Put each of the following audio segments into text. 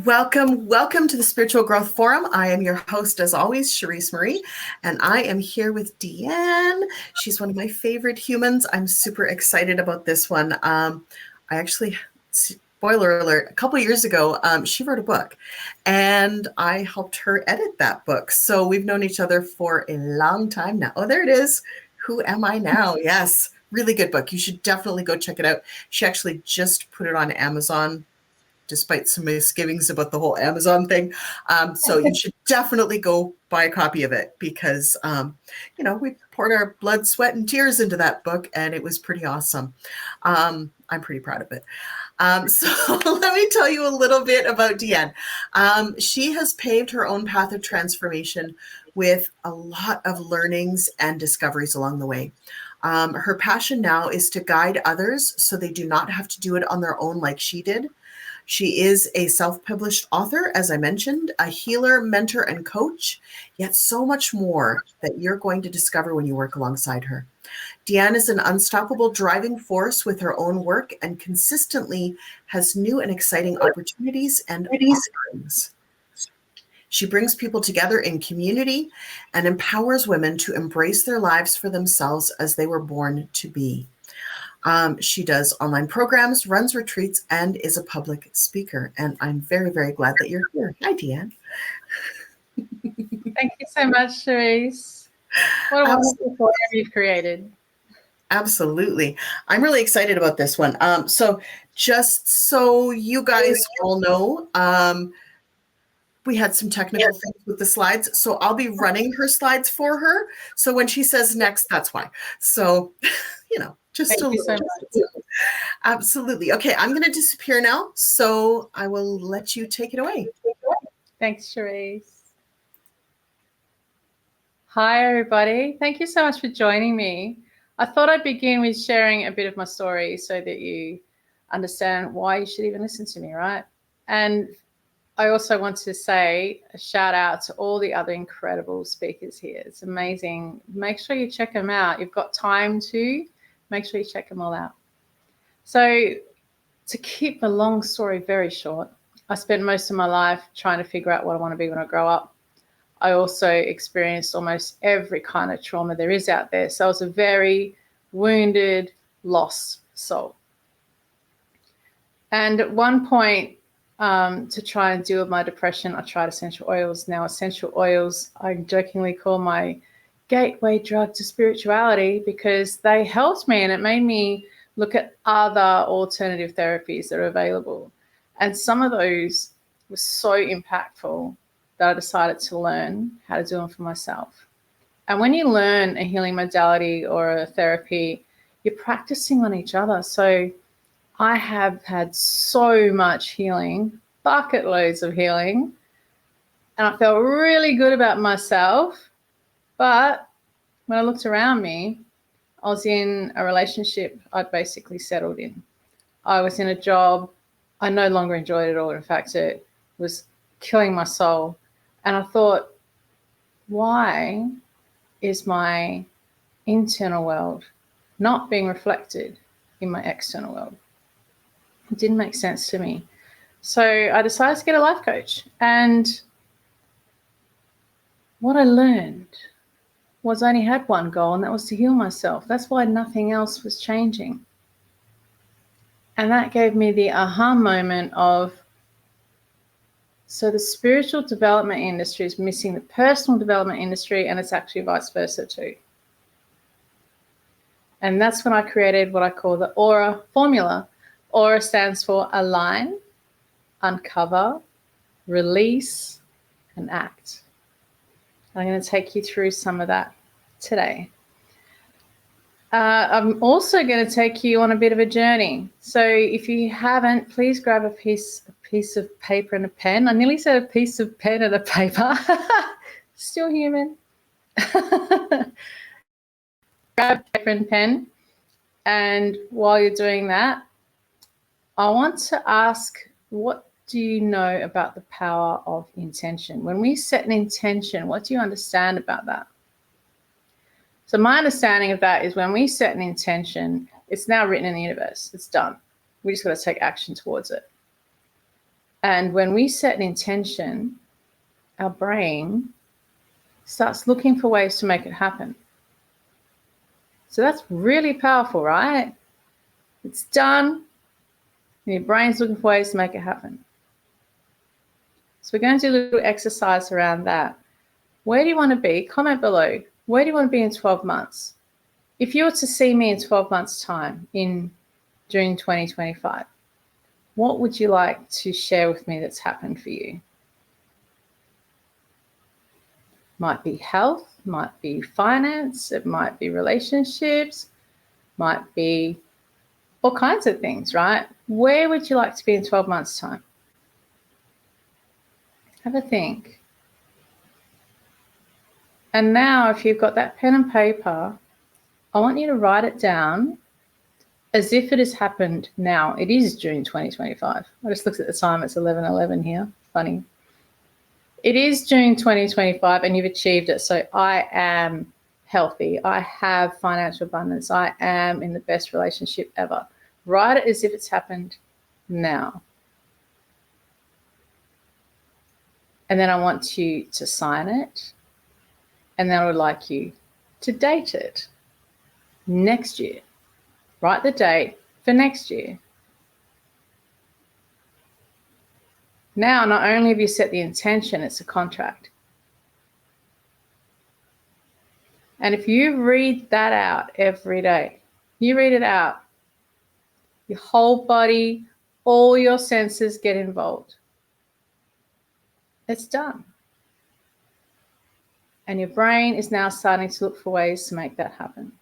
Welcome to the Spiritual Growth Forum. I am your host, as always, Cherise Marie, and I am here with Deanne. She's one of my favorite humans. I'm super excited about this one. I actually, spoiler alert, a couple of years ago, she wrote a book, and I helped her edit that book. So we've known each other for a long time now. Oh, there it is. Who Am I Now? Yes, really good book. You should definitely go check it out. She actually just put it on Amazon, despite some misgivings about the whole Amazon thing. So you should definitely go buy a copy of it because, we poured our blood, sweat, and tears into that book, and it was pretty awesome. I'm pretty proud of it. So let me tell you a little bit about Deanne. She has paved her own path of transformation with a lot of learnings and discoveries along the way. Her passion now is to guide others so they do not have to do it on their own like she did. She is a self-published author, as I mentioned, a healer, mentor, and coach, yet so much more that you're going to discover when you work alongside her. Deanne is an unstoppable driving force with her own work and consistently has new and exciting opportunities and offerings. She brings people together in community and empowers women to embrace their lives for themselves as they were born to be. She does online programs, runs retreats, and is a public speaker. And I'm very, very glad that you're here. Hi, Deanne. Thank you so much, Cherise. What a wonderful program you've created. Absolutely. I'm really excited about this one. So just so you guys all know, we had some technical things with the slides. So I'll be running her slides for her. So when she says next, that's why. So, just Thank you so much. Absolutely. Okay, I'm going to disappear now, so I will let you take it away. Thanks, Cherise. Hi, everybody. Thank you so much for joining me. I thought I'd begin with sharing a bit of my story so that you understand why you should even listen to me, right? And I also want to say a shout out to all the other incredible speakers here. It's amazing. Make sure you check them out. You've got time to. Make sure you check them all out. So to keep the long story very short, I spent most of my life trying to figure out what I want to be when I grow up. I also experienced almost every kind of trauma there is out there. So I was a very wounded, lost soul. And at one point, to try and deal with my depression, I tried essential oils. Now, essential oils, I jokingly call my gateway drug to spirituality because they helped me and it made me look at other alternative therapies that are available. And some of those were so impactful that I decided to learn how to do them for myself. And when you learn a healing modality or a therapy, you're practicing on each other. So I have had so much healing, bucket loads of healing, and I felt really good about myself. But when I looked around me, I was in a relationship I'd basically settled in. I was in a job I no longer enjoyed at all. In fact, it was killing my soul. And I thought, why is my internal world not being reflected in my external world? It didn't make sense to me. So I decided to get a life coach. And what I learned was I only had one goal, and that was to heal myself. That's why nothing else was changing. And that gave me the aha moment of, so the spiritual development industry is missing the personal development industry, and it's actually vice versa too. And that's when I created what I call the A.U.R.A formula. A.U.R.A stands for align, uncover, release, and act. I'm going to take you through some of that today. I'm also going to take you on a bit of a journey. So if you haven't, please grab a piece of paper and a pen. I nearly said a piece of pen and a paper. Still human. Grab paper and pen. And while you're doing that, I want to ask, what do you know about the power of intention? When we set an intention, what do you understand about that? So my understanding of that is when we set an intention, it's now written in the universe. It's done. We just got to take action towards it. And when we set an intention, our brain starts looking for ways to make it happen. So that's really powerful, right? It's done, and your brain's looking for ways to make it happen. So we're going to do a little exercise around that. Where do you want to be? Comment below. Where do you want to be in 12 months? If you were to see me in 12 months' time in June 2025, what would you like to share with me that's happened for you? Might be health, might be finance, it might be relationships, might be all kinds of things, right? Where would you like to be in 12 months' time? Have a think. And now, if you've got that pen and paper, I want you to write it down as if it has happened now. It is June 2025. I just looked at the time, it's 11:11 here. Funny. It is June 2025 and you've achieved it. So I am healthy. I have financial abundance. I am in the best relationship ever. Write it as if it's happened now. And then I want you to sign it. And then I would like you to date it next year. Write the date for next year. Now, not only have you set the intention, it's a contract. And if you read that out every day, you read it out, your whole body, all your senses get involved. It's done. And your brain is now starting to look for ways to make that happen.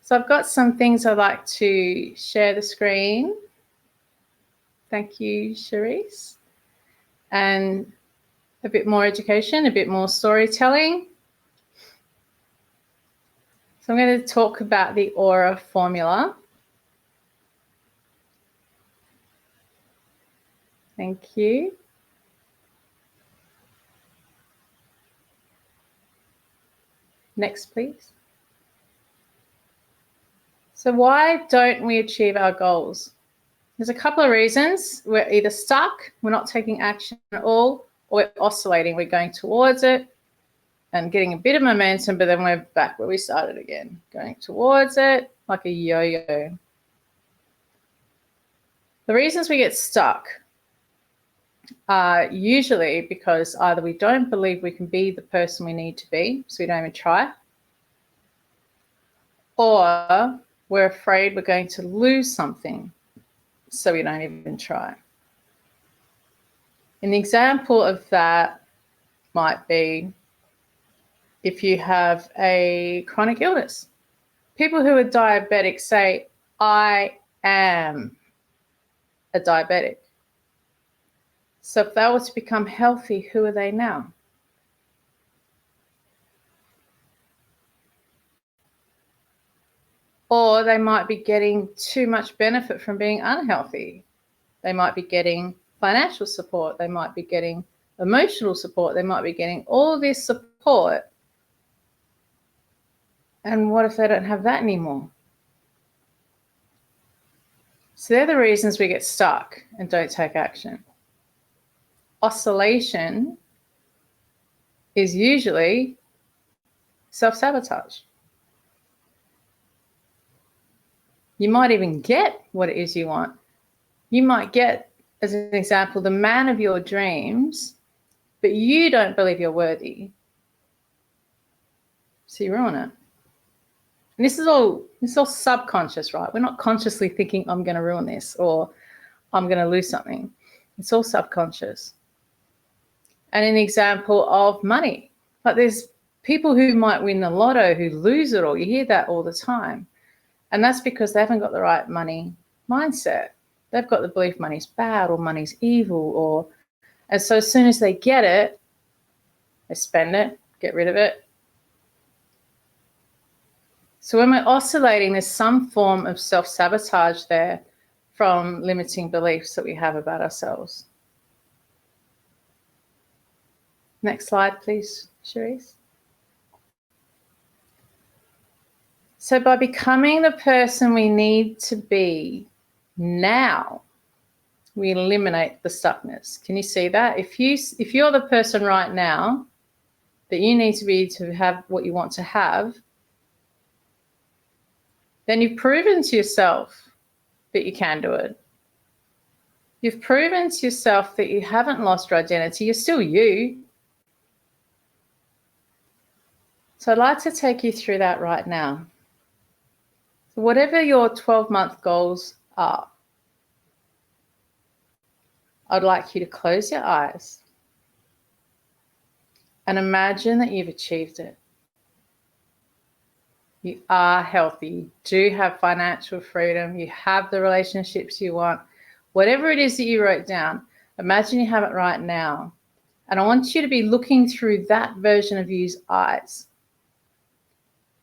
So I've got some things I'd like to share the screen. Thank you, Cherise. And a bit more education, a bit more storytelling. So I'm going to talk about the A.U.R.A formula. Thank you. Next, please. So why don't we achieve our goals? There's a couple of reasons. We're either stuck, we're not taking action at all, or we're oscillating. We're going towards it and getting a bit of momentum, but then we're back where we started again, going towards it like a yo-yo. The reasons we get stuck are usually because either we don't believe we can be the person we need to be, so we don't even try, or we're afraid we're going to lose something, so we don't even try. An example of that might be if you have a chronic illness. People who are diabetic say, I am a diabetic. So if they were to become healthy, who are they now? Or they might be getting too much benefit from being unhealthy. They might be getting financial support. They might be getting emotional support. They might be getting all this support. And what if they don't have that anymore? So they're the reasons we get stuck and don't take action. Oscillation is usually self-sabotage. You might even get what it is you want. You might get, as an example, the man of your dreams, but you don't believe you're worthy. So you ruin it. And this is all subconscious, right? We're not consciously thinking, I'm going to ruin this or I'm going to lose something. It's all subconscious. And an example of money. Like there's people who might win the lotto who lose it all. You hear that all the time. And that's because they haven't got the right money mindset. They've got the belief money's bad or money's evil. And so as soon as they get it, they spend it, get rid of it. So when we're oscillating, there's some form of self-sabotage there from limiting beliefs that we have about ourselves. Next slide, please, Cherise. So by becoming the person we need to be, Now we eliminate the stuckness. Can you see that? If you're the person right now that you need to be to have what you want to have, then you've proven to yourself that you can do it. You've proven to yourself that you haven't lost your identity. You're still you. So I'd like to take you through that right now. So whatever your 12-month goals are, I'd like you to close your eyes and imagine that you've achieved it. You are healthy. You do have financial freedom. You have the relationships you want. Whatever it is that you wrote down, imagine you have it right now. And I want you to be looking through that version of you's eyes,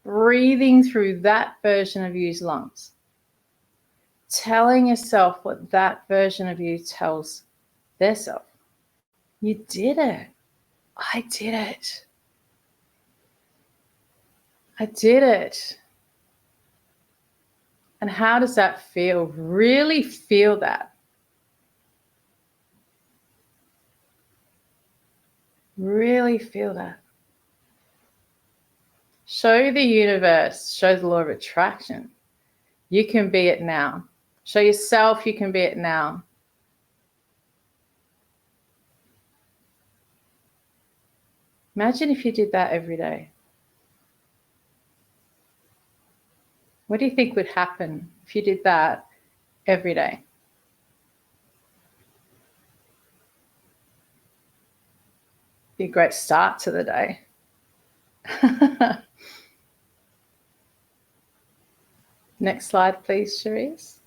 breathing through that version of you's lungs, telling yourself what that version of you tells their self. You did it. I did it. I did it. And how does that feel? Really feel that. Really feel that. Show the universe, show the law of attraction. You can be it now. Show yourself you can be it now. Imagine if you did that every day. What do you think would happen if you did that every day? Be a great start to the day. Next slide, please, Cherise.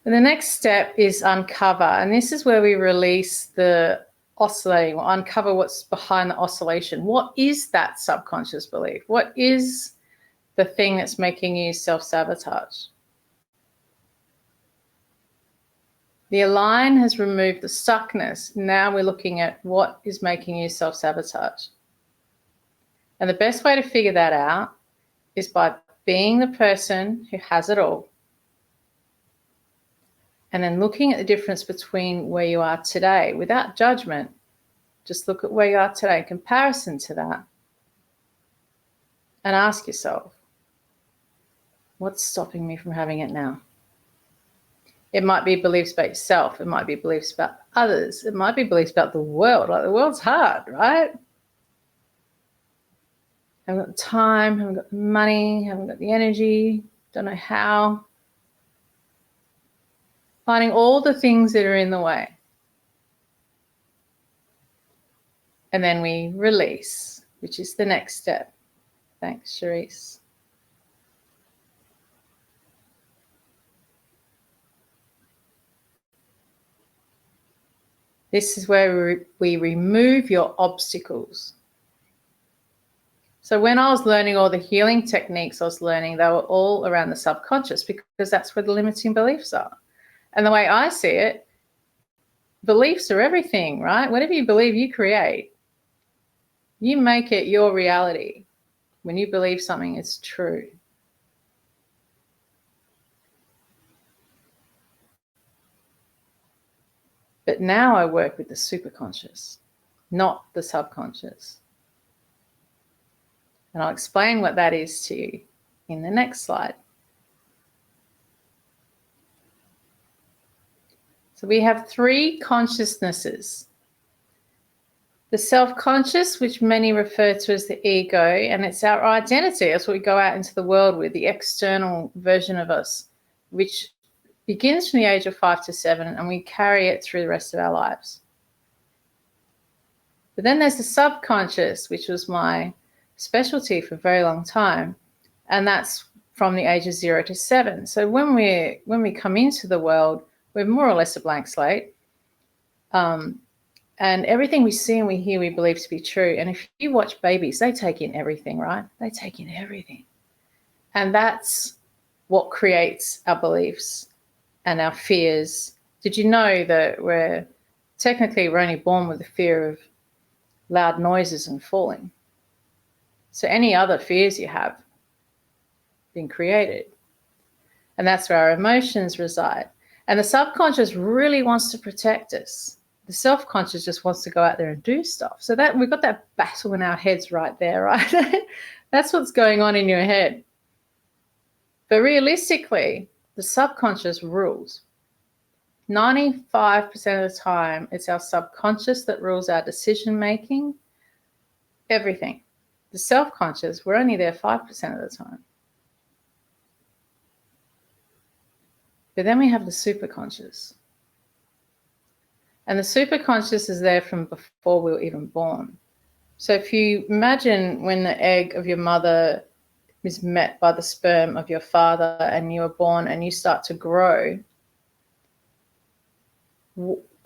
And the next step is uncover. And this is where we release the oscillating, or uncover what's behind the oscillation. What is that subconscious belief? What is the thing that's making you self-sabotage? The align has removed the stuckness. Now we're looking at what is making you self-sabotage. And the best way to figure that out is by being the person who has it all. And then looking at the difference between where you are today without judgment. Just look at where you are today in comparison to that. And ask yourself, what's stopping me from having it now? It might be beliefs about yourself. It might be beliefs about others. It might be beliefs about the world. Like, the world's hard, right? Haven't got the time, haven't got the money, haven't got the energy, don't know how. Finding all the things that are in the way. And then we release, which is the next step. Thanks, Cherise. This is where we remove your obstacles. So when I was learning all the healing techniques I was learning, they were all around the subconscious, because that's where the limiting beliefs are. And the way I see it, beliefs are everything, right? Whatever you believe, you create. You make it your reality. When you believe something is true. But now I work with the superconscious, not the subconscious. And I'll explain what that is to you in the next slide. So we have three consciousnesses. The self-conscious, which many refer to as the ego, and it's our identity. That's what we go out into the world with, the external version of us, which begins from the age of 5 to 7, and we carry it through the rest of our lives. But then there's the subconscious, which was my specialty for a very long time, and that's from the age of 0 to 7. So when we come into the world, we're more or less a blank slate. And everything we see and we hear, we believe to be true. And if you watch babies, they take in everything, right? They take in everything. And that's what creates our beliefs and our fears. Did you know that we're only born with the fear of loud noises and falling? So any other fears you have been created. And that's where our emotions reside. And the subconscious really wants to protect us. The self-conscious just wants to go out there and do stuff. So that we've got that battle in our heads right there, right? That's what's going on in your head. But realistically, the subconscious rules. 95% of the time, it's our subconscious that rules our decision-making, everything. The self-conscious, we're only there 5% of the time. But then we have the superconscious. And the superconscious is there from before we were even born. So if you imagine when the egg of your mother is met by the sperm of your father and you are born and you start to grow,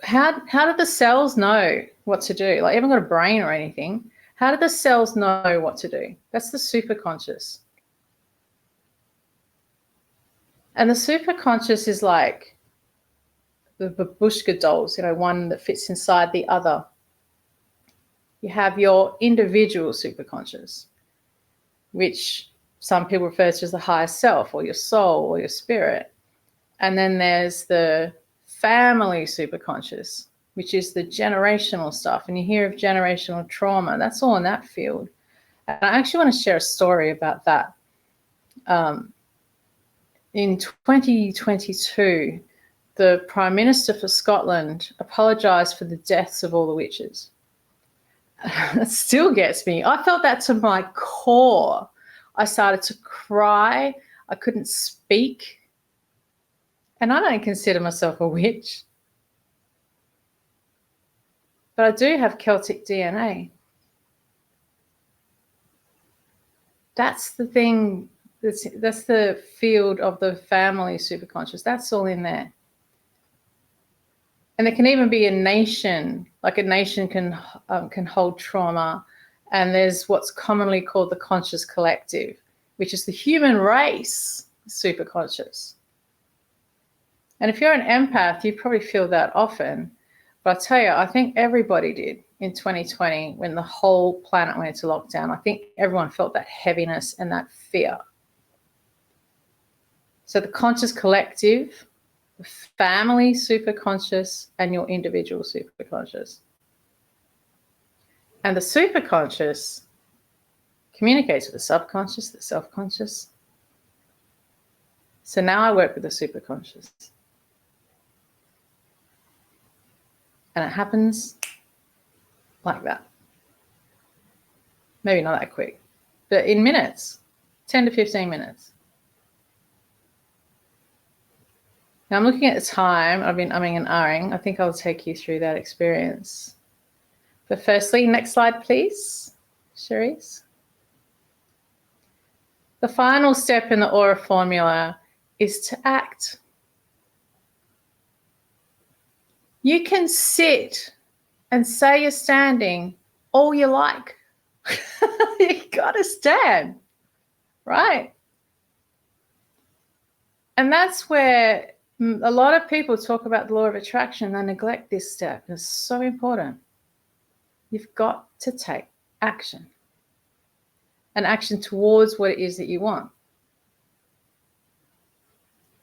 how do the cells know what to do? Like, you haven't got a brain or anything. How do the cells know what to do? That's the superconscious. And the superconscious is like the babushka dolls, one that fits inside the other. You have your individual superconscious, which some people refer to as the higher self or your soul or your spirit. And then there's the family superconscious, which is the generational stuff. And you hear of generational trauma. That's all in that field. And I actually want to share a story about that. In 2022, the Prime Minister for Scotland apologised for the deaths of all the witches. It still gets me. I felt that to my core. I started to cry. I couldn't speak. And I don't consider myself a witch. But I do have Celtic DNA. That's the thing. That's the field of the family superconscious. That's all in there. And there can even be a nation, like a nation can hold trauma. And there's what's commonly called the conscious collective, which is the human race superconscious. And if you're an empath, you probably feel that often. But I tell you, I think everybody did in 2020 when the whole planet went into lockdown. I think everyone felt that heaviness and that fear. So the conscious collective, the family superconscious, and your individual superconscious. And the superconscious communicates with the subconscious, the self-conscious. So now I work with the superconscious. And it happens like that. Maybe not that quick, but in minutes, 10 to 15 minutes. Now I'm looking at the time. I've been umming and ahhing. I think I'll take you through that experience. But firstly, next slide, please, Cherise. The final step in the A.U.R.A formula is to act. You can sit and say you're standing all you like. You got to stand, right? And that's where a lot of people talk about the law of attraction. They neglect this step. It's so important. You've got to take action, and action towards what it is that you want.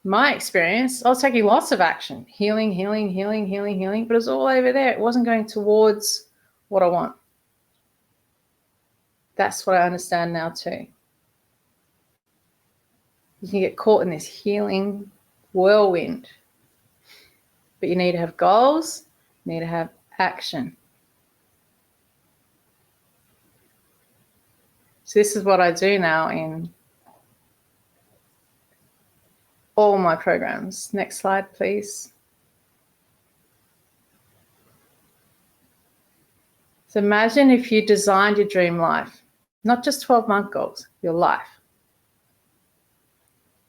My experience, I was taking lots of action, healing, but it was all over there. It wasn't going towards what I want. That's what I understand now too. You can get caught in this healing whirlwind, but you need to have goals, you need to have action. So this is what I do now in all my programs. Next slide, please. So imagine if you designed your dream life, not just 12-month goals, your life.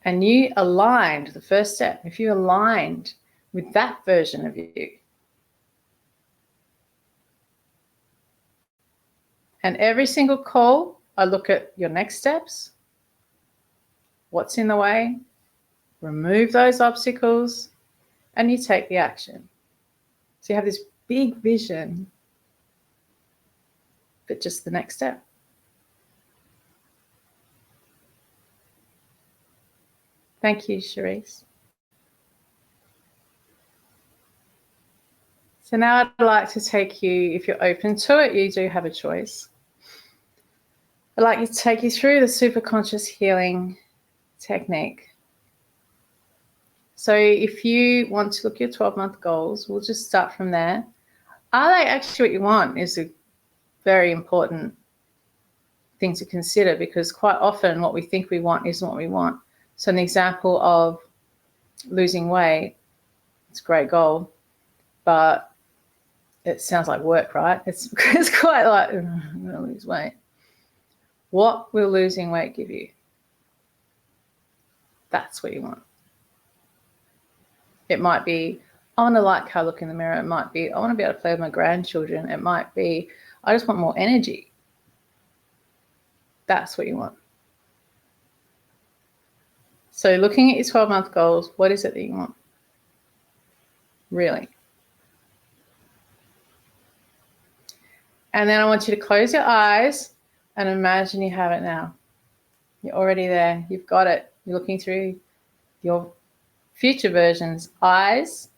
And you aligned, the first step, if you aligned with that version of you. And every single call, I look at your next steps, what's in the way, remove those obstacles, and you take the action. So you have this big vision, but just the next step. Thank you, Cherise. So now I'd like to take you, if you're open to it, you do have a choice. I'd like to take you through the superconscious healing technique. So if you want to look at your 12-month goals, we'll just start from there. Are they actually what you want is a very important thing to consider, because quite often what we think we want isn't what we want. So an example of losing weight, it's a great goal, but it sounds like work, right? It's quite like, I'm going to lose weight. What will losing weight give you? That's what you want. It might be, I want to like how I look in the mirror. It might be, I want to be able to play with my grandchildren. It might be, I just want more energy. That's what you want. So looking at your 12-month goals, what is it that you want? Really? And then I want you to close your eyes and imagine you have it now. You're already there. You've got it. You're looking through your future version's eyes,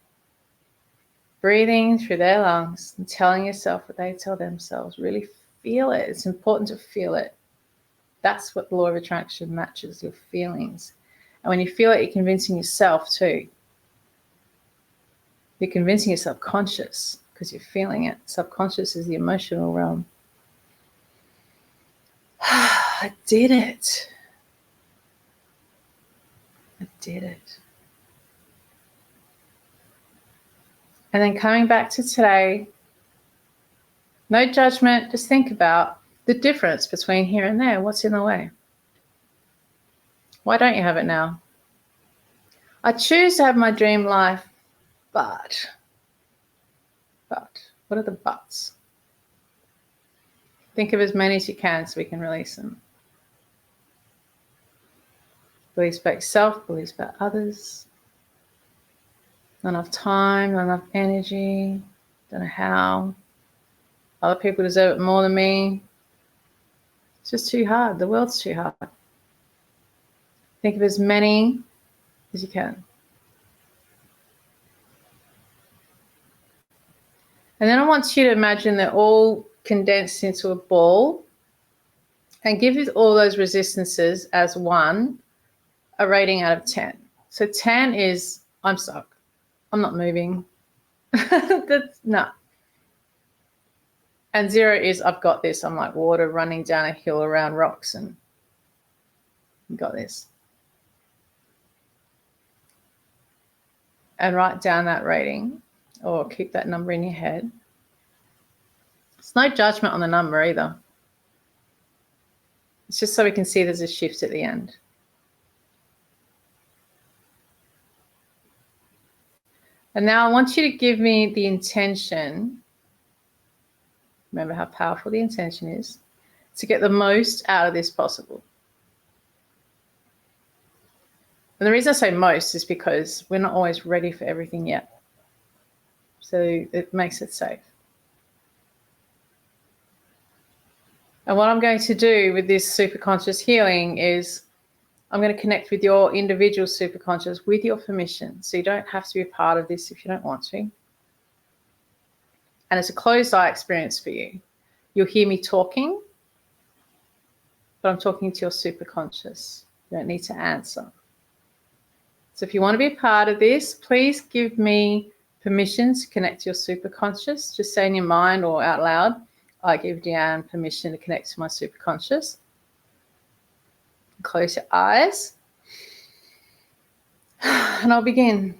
breathing through their lungs and telling yourself what they tell themselves. Really feel it. It's important to feel it. That's what the law of attraction matches, your feelings. And when you feel it, you're convincing yourself too. You're convincing your subconscious because you're feeling it. Subconscious is the emotional realm. I did it. I did it. And then coming back to today, no judgment, just think about the difference between here and there. What's in the way? Why don't you have it now? I choose to have my dream life, but, what are the buts? Think of as many as you can so we can release them. Beliefs about yourself, beliefs about others. Not enough time, not enough energy, don't know how. Other people deserve it more than me. It's just too hard. The world's too hard. Think of as many as you can. And then I want you to imagine they're all condensed into a ball and give you all those resistances as 1 a rating out of 10. So 10 is, I'm stuck. I'm not moving. No. And 0 is, I've got this. I'm like water running down a hill around rocks and I've got this. And write down that rating or keep that number in your head. There's no judgment on the number either. It's just so we can see there's a shift at the end. And now I want you to give me the intention. Remember how powerful the intention is, to get the most out of this possible. And the reason I say most is because we're not always ready for everything yet. So it makes it safe. And what I'm going to do with this superconscious healing is I'm going to connect with your individual superconscious with your permission. So you don't have to be a part of this if you don't want to. And it's a closed eye experience for you. You'll hear me talking, but I'm talking to your superconscious. You don't need to answer. So if you want to be a part of this, please give me permission to connect to your superconscious. Just say in your mind or out loud, I give Deanne permission to connect to my superconscious. Close your eyes. And I'll begin.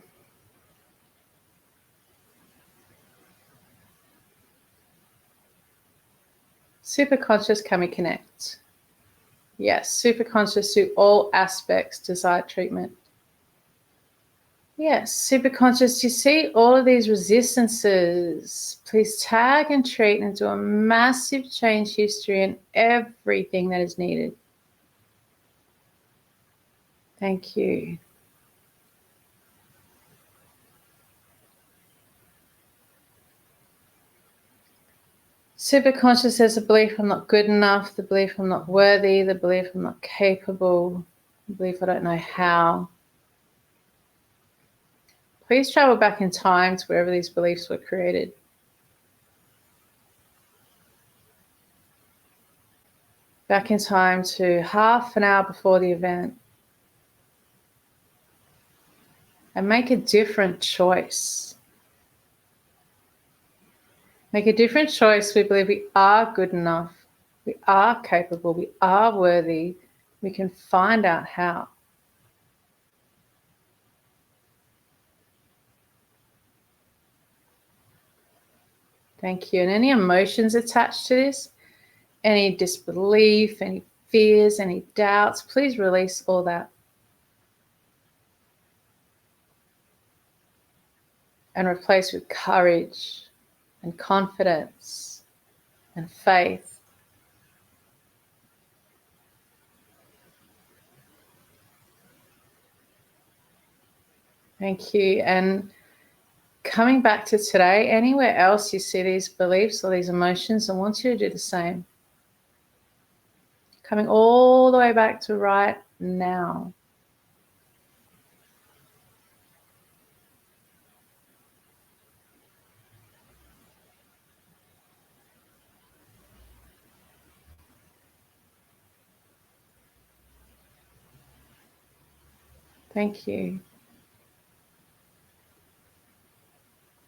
Superconscious, can we connect? Yes, superconscious to all aspects, desired treatment. Yes, superconscious, you see all of these resistances. Please tag and treat and do a massive change history in everything that is needed. Thank you. Superconscious has the belief I'm not good enough, the belief I'm not worthy, the belief I'm not capable, the belief I don't know how. Please travel back in time to wherever these beliefs were created. Back in time to half an hour before the event. And make a different choice. Make a different choice. We believe we are good enough. We are capable. We are worthy. We can find out how. Thank you. And any emotions attached to this, any disbelief, any fears, any doubts, please release all that. And replace with courage and confidence and faith. Thank you. And coming back to today, anywhere else you see these beliefs or these emotions, I want you to do the same. Coming all the way back to right now. Thank you.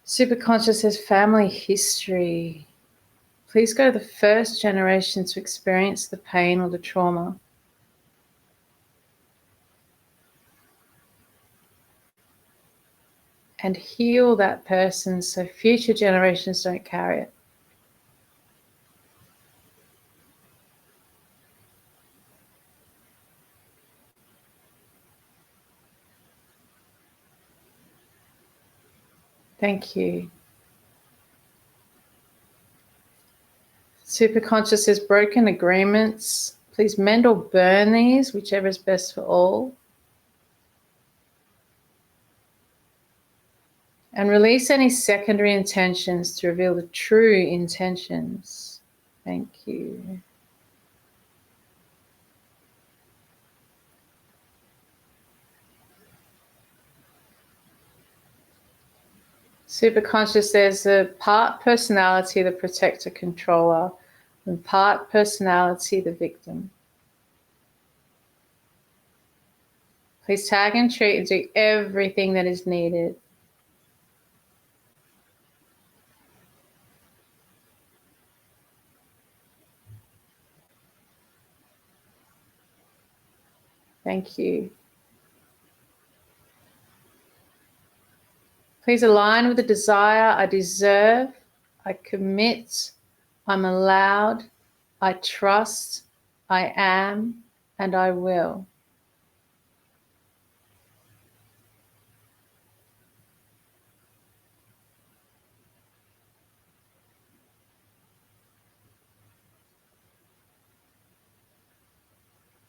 Superconscious says family history. Please go to the first generation to experience the pain or the trauma. And heal that person so future generations don't carry it. Thank you. Superconscious says broken agreements. Please mend or burn these, whichever is best for all. And release any secondary intentions to reveal the true intentions. Thank you. Superconscious, there's a part personality, the protector controller, and part personality, the victim. Please tag and treat and do everything that is needed. Thank you. Please align with the desire. I deserve, I commit, I'm allowed, I trust, I am, and I will.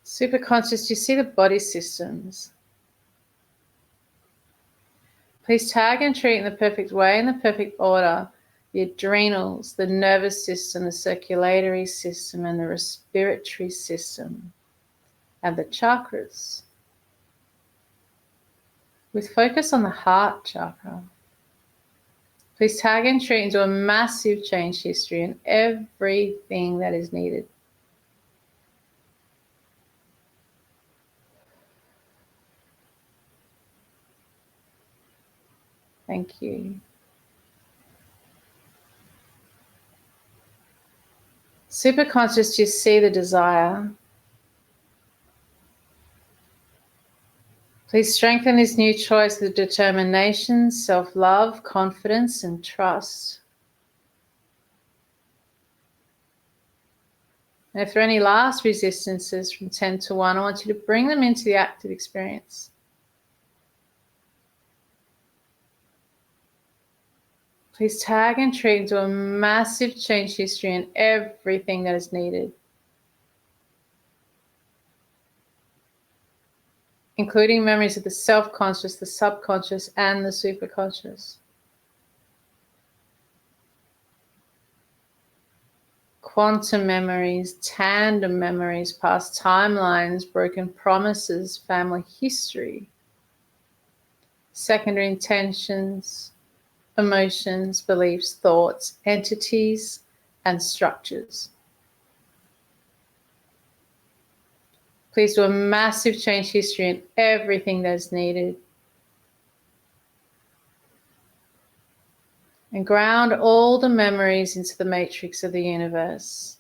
Superconscious, you see the body systems. Please tag and treat in the perfect way, in the perfect order, the adrenals, the nervous system, the circulatory system, and the respiratory system, and the chakras. With focus on the heart chakra. Please tag and treat into a massive change history and everything that is needed. Thank you. Superconscious, you see the desire. Please strengthen this new choice with determination, self-love, confidence, and trust. And if there are any last resistances from 10 to 1, I want you to bring them into the active experience. Please tag and treat into a massive change history and everything that is needed, including memories of the self-conscious, the subconscious, and the superconscious. Quantum memories, tandem memories, past timelines, broken promises, family history. secondary intentions, emotions, beliefs, thoughts, entities, and structures. Please do a massive change history in everything that's needed. And ground all the memories into the matrix of the universe,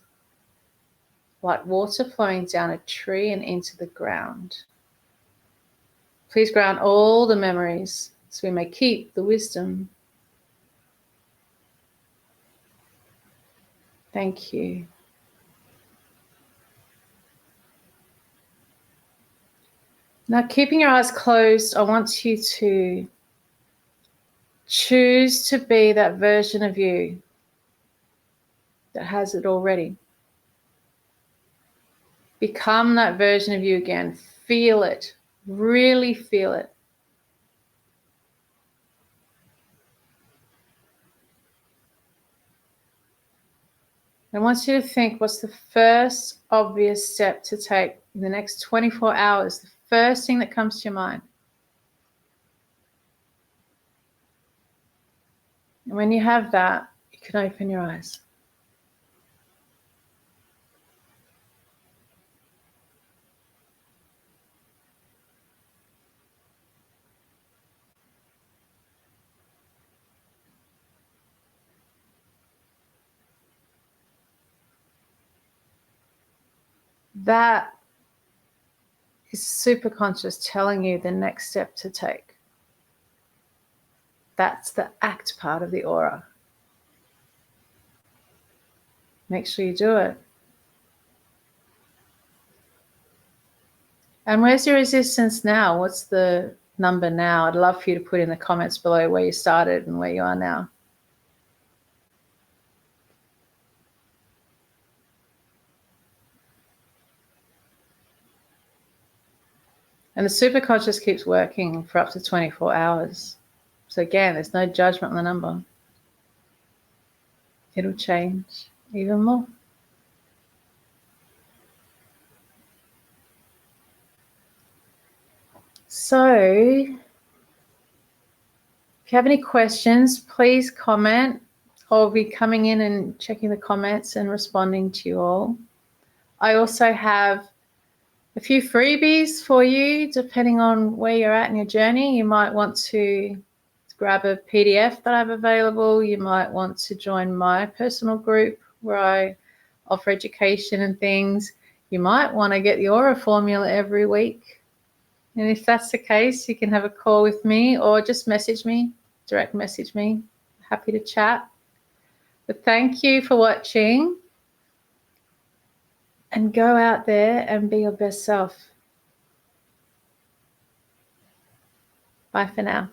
like water flowing down a tree and into the ground. Please ground all the memories so we may keep the wisdom. Thank you. Now, keeping your eyes closed, I want you to choose to be that version of you that has it already. Become that version of you again. Feel it. Really feel it. I want you to think, what's the first obvious step to take in the next 24 hours? The first thing that comes to your mind. And when you have that, you can open your eyes. That is superconscious telling you the next step to take. That's the act part of the aura. Make sure you do it. And where's your resistance now? What's the number now? I'd love for you to put in the comments below where you started and where you are now. And the superconscious keeps working for up to 24 hours. So again, there's no judgment on the number. It'll change even more. So, if you have any questions, please comment. I'll be coming in and checking the comments and responding to you all. I also have a few freebies for you, depending on where you're at in your journey. You might want to grab a PDF that I have available. You might want to join my personal group where I offer education and things. You might want to get the Aura formula every week. And if that's the case, you can have a call with me or just message me, direct message me. Happy to chat. But thank you for watching. And go out there and be your best self. Bye for now.